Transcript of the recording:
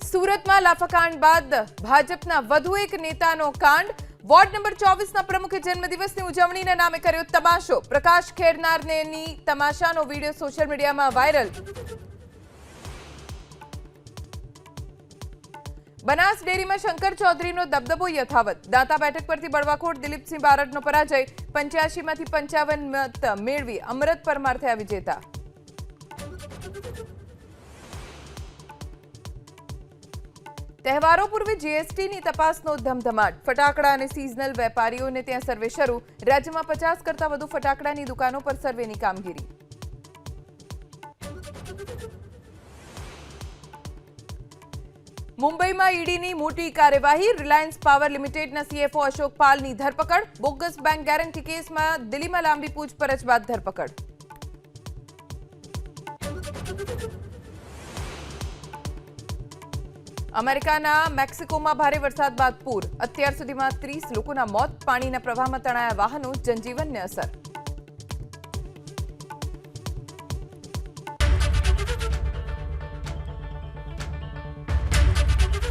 સુરતમાં લાફાકાંડ બાદ ભાજપના વધુ એક નેતાનો કાંડ। વોર્ડ નંબર 24ના પ્રમુખે જન્મદિવસની ઉજવણીના નામે કર્યો તમાશો। પ્રકાશ ખેરનારની તમાશાનો વિડિયો સોશિયલ મીડિયામાં વાયરલ। બનાસ ડેરીમાં શંકર ચૌધરીનો દબદબો યથાવત। દાંતા બેઠક પરથી બળવાખોર દિલીપસિંહ બારડનો પરાજય। 85માંથી 55 મત મેળવી અમૃત પરમાર થયા વિજેતા। તહેવારો પૂર્વે જીએસટીની તપાસનો ધમધમાટ। ફટાકડા અને સિઝનલ વેપારીઓને ત્યાં સર્વે શરૂ। રાજ્યમાં 50 કરતાં વધુ ફટાકડાની દુકાનો પર સર્વેની કામગીરી। મુંબઈમાં ઈડીની મોટી કાર્યવાહી। રિલાયન્સ પાવર લિમિટેડના સીએફઓ અશોક પાલની ધરપકડ। બોગસ બેંક ગેરંટી કેસમાં દિલ્હીમાં લાંબી પૂછપરછ બાદ ધરપકડ। અમેરિકાના મેક્સિકોમાં ભારે વરસાદ બાદ પૂર। અત્યાર સુધીમાં 30 લોકોના મોત। પાણીના પ્રવાહમાં તણાયા વાહનો। જનજીવનને અસર।